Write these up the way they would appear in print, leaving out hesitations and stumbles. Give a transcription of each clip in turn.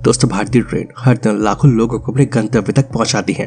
दोस्तों, भारतीय ट्रेन हर दिन लाखों लोगों को अपने गंतव्य तक पहुंचाती हैं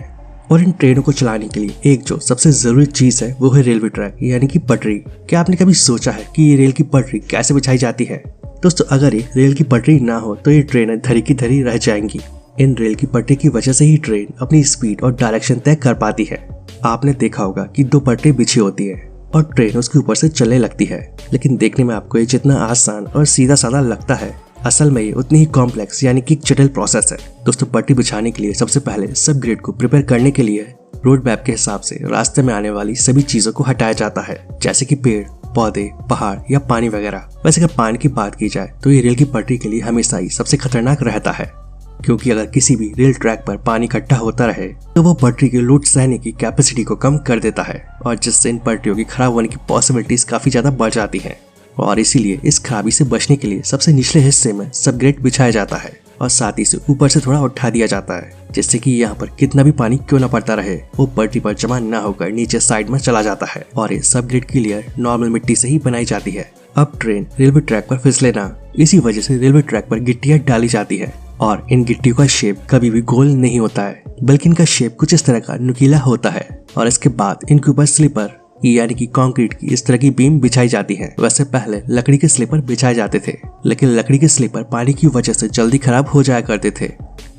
और इन ट्रेनों को चलाने के लिए एक जो सबसे जरूरी चीज है वो है रेलवे ट्रैक यानी कि पटरी। क्या आपने कभी सोचा है कि ये रेल की पटरी कैसे बिछाई जाती है? दोस्तों, अगर ये रेल की पटरी ना हो तो ये ट्रेनें धरी की धरी रह जाएंगी। इन रेल की पटरी की वजह से ही ट्रेन अपनी स्पीड और डायरेक्शन तय कर पाती है। आपने देखा होगा कि दो पटरी बिछी होती है और ट्रेन उसके ऊपर से चलने लगती है, लेकिन देखने में आपको ये जितना आसान और सीधा साधा लगता है, असल में ये उतनी ही कॉम्प्लेक्स यानी कि जटिल प्रोसेस है। दोस्तों, पटरी बिछाने के लिए सबसे पहले सब ग्रिड को प्रिपेयर करने के लिए रोड मैप के हिसाब से रास्ते में आने वाली सभी चीजों को हटाया जाता है, जैसे कि पेड़, पौधे, पहाड़ या पानी वगैरह। वैसे अगर पानी की बात की जाए तो ये रेल की पटरी के लिए हमेशा ही सबसे खतरनाक रहता है, क्योंकि अगर किसी भी रेल ट्रैक पर पानी इकट्ठा होता रहे तो वो पटरी के लोड सहने की कैपेसिटी को कम कर देता है और जिससे इन पटरियों की खराब होने की पॉसिबिलिटीज काफी ज्यादा बढ़ जाती हैं। और इसीलिए इस खराबी से बचने के लिए सबसे निचले हिस्से में सब ग्रेड बिछाया जाता है और साथ ही से ऊपर से थोड़ा उठा दिया जाता है, जिससे कि यहाँ पर कितना भी पानी क्यों न पड़ता रहे वो पटरी पर जमा न होकर नीचे साइड में चला जाता है। और ये सब ग्रेड की लेयर नॉर्मल मिट्टी से ही बनाई जाती है। अब ट्रेन रेलवे ट्रैक पर फिसले ना, इसी वजह से रेलवे ट्रैक पर गिट्टियां डाली जाती है और इन गिट्टियों का शेप कभी भी गोल नहीं होता है, बल्कि इनका शेप कुछ इस तरह का नुकीला होता है। और इसके बाद इनके ऊपर स्लीपर यानी कि कंक्रीट की इस तरह की बीम बिछाई जाती है। वैसे पहले लकड़ी के स्लीपर बिछाए जाते थे, लेकिन लकड़ी के स्लीपर पानी की वजह से जल्दी खराब हो जाया करते थे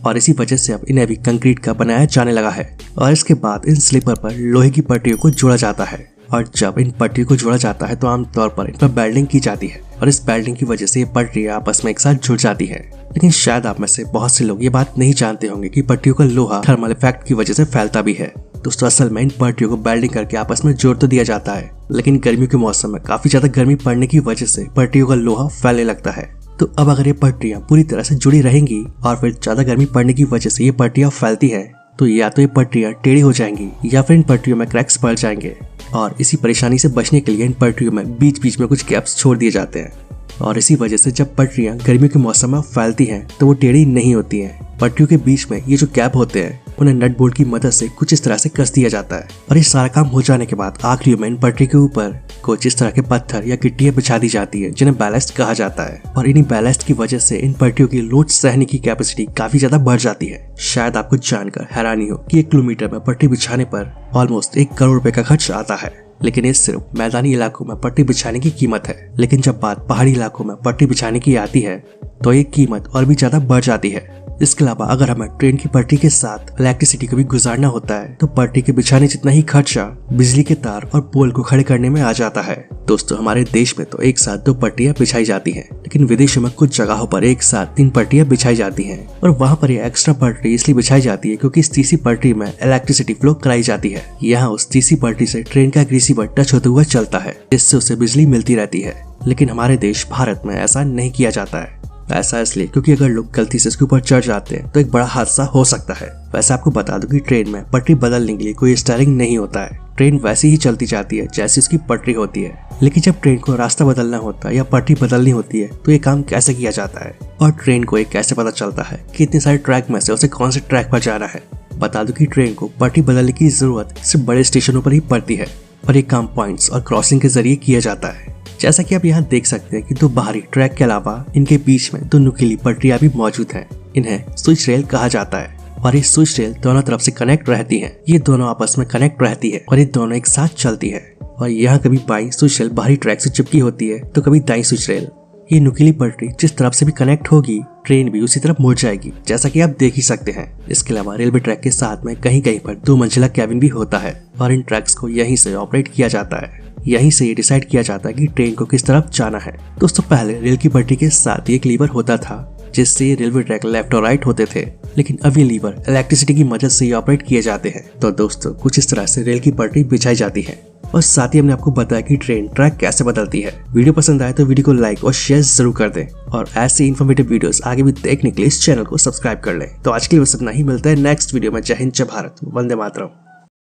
और इसी वजह से अब इन्हें भी कंक्रीट का बनाया जाने लगा है। और इसके बाद इन स्लीपर पर लोहे की पटरियों को जोड़ा जाता है और जब इन पटरियों को जोड़ा जाता है तो आमतौर पर इन पर बेल्डिंग की जाती है और इस बेल्डिंग की वजह से ये पटरियां आपस में एक साथ जुड़ जाती है। लेकिन शायद आप में से बहुत से लोग ये बात नहीं जानते होंगे कि पटरियों का लोहा थर्मल इफेक्ट की वजह से फैलता भी है। दोस्तों, असल में इन पटरियों को बेल्डिंग करके आपस में जोड़ तो दिया जाता है, लेकिन गर्मियों के मौसम में काफी ज्यादा गर्मी पड़ने की वजह से पटरियों का लोहा फैलने लगता है। तो अब अगर ये पटरियां पूरी तरह से जुड़ी रहेंगी और फिर ज्यादा गर्मी पड़ने की वजह से ये पटरियां फैलती है तो या तो ये पटरियां टेढ़ी हो जाएंगी या फिर इन पटरियों में क्रैक्स पड़ जाएंगे। और इसी परेशानी से बचने के लिए इन पटरियों में बीच बीच में कुछ गैप्स छोड़ दिए जाते हैं और इसी वजह से जब पटरियां गर्मियों के मौसम में फैलती हैं तो वो टेढ़ी नहीं होती हैं। पटरियों के बीच में ये जो गैप होते हैं उन्हें नट बोल्ट की मदद से कुछ इस तरह से कस दिया जाता है और ये सारा काम हो जाने के बाद आखिरी में इन पटरी के ऊपर कुछ इस तरह के पत्थर या गिट्टियां बिछा दी जाती है, जिन्हें बैलेस्ट कहा जाता है। और इन्हीं बैलेस्ट की वजह से इन पटरियों की लोड सहने की कैपेसिटी काफी ज्यादा बढ़ जाती है। शायद आपको जानकर हैरानी हो कि 1 किलोमीटर में पटरी बिछाने पर ऑलमोस्ट 1 करोड़ रुपए का खर्च आता है, लेकिन ये सिर्फ मैदानी इलाकों में पट्टी बिछाने की कीमत है। लेकिन जब बात पहाड़ी इलाकों में पट्टी बिछाने की आती है तो ये कीमत और भी ज्यादा बढ़ जाती है। इसके अलावा अगर हमें ट्रेन की पटरी के साथ इलेक्ट्रिसिटी को भी गुजारना होता है तो पटरी के बिछाने जितना ही खर्चा बिजली के तार और पोल को खड़े करने में आ जाता है। दोस्तों, हमारे देश में तो एक साथ 2 पटरियां बिछाई जाती हैं, लेकिन विदेशों में कुछ जगहों पर एक साथ 3 पटरियां बिछाई जाती हैं और वहाँ पर ये एक्स्ट्रा पटरी इसलिए बिछाई जाती है क्योंकि इस तीसरी पटरी में इलेक्ट्रिसिटी फ्लो कराई जाती है। यहाँ उस तीसरी पटरी से ट्रेन का रिसीवर टच होते हुए चलता है, जिससे उसे बिजली मिलती रहती है। लेकिन हमारे देश भारत में ऐसा नहीं किया जाता है। ऐसा इसलिए क्योंकि अगर लोग गलती से इसके ऊपर चढ़ जाते हैं तो एक बड़ा हादसा हो सकता है। वैसे आपको बता दूं कि ट्रेन में पटरी बदलने के लिए कोई स्टीयरिंग नहीं होता है। ट्रेन वैसे ही चलती जाती है जैसी उसकी पटरी होती है। लेकिन जब ट्रेन को रास्ता बदलना होता है या पटरी बदलनी होती है तो ये काम कैसे किया जाता है और ट्रेन को ये कैसे पता चलता है कि इतने सारे ट्रैक में से उसे कौन से ट्रैक पर जाना है? बता दूं कि ट्रेन को पटरी बदलने की जरूरत सिर्फ बड़े स्टेशनों पर ही पड़ती है और ये काम पॉइंट्स और क्रॉसिंग के जरिए किया जाता है। जैसा कि आप यहाँ देख सकते हैं कि 2 बाहरी ट्रैक के अलावा इनके बीच में 2 नुकीली पटरियां भी मौजूद हैं। इन्हें स्विच रेल कहा जाता है और ये स्विच रेल दोनों तरफ से कनेक्ट रहती हैं। ये दोनों आपस में कनेक्ट रहती है और ये दोनों एक साथ चलती है और यहाँ कभी बाईं स्विच रेल बाहरी ट्रैक से चिपकी होती है तो कभी दाईं स्विच रेल। ये नुकीली पटरी जिस तरफ से भी कनेक्ट होगी ट्रेन भी उसी तरफ मुड़ जाएगी, जैसा कि आप देख ही सकते हैं। इसके अलावा रेलवे ट्रैक के साथ में कहीं कहीं पर 2 मंजिला कैबिन भी होता है और इन ट्रैक्स को यहीं से ऑपरेट किया जाता है। यहीं से ये डिसाइड किया जाता है कि ट्रेन को किस तरफ जाना है। दोस्तों, पहले रेल की पटरी के साथ एक लीवर होता था जिससे रेलवे ट्रैक लेफ्ट और राइट होते थे, लेकिन अब ये लीवर इलेक्ट्रिसिटी की मदद से ऑपरेट किए जाते हैं। तो दोस्तों, कुछ इस तरह से रेल की पटरी बिछाई जाती है और साथ ही हमने आपको बताया कि ट्रेन ट्रैक कैसे बदलती है। वीडियो पसंद आए तो वीडियो को लाइक और शेयर जरूर कर दें और ऐसे इन्फॉर्मेटिव वीडियोस आगे भी देखने के लिए इस चैनल को सब्सक्राइब कर लें। तो आज के लिए बस इतना ही, मिलता है नेक्स्ट वीडियो में। जय हिंद, जय भारत, वंदे मातरम।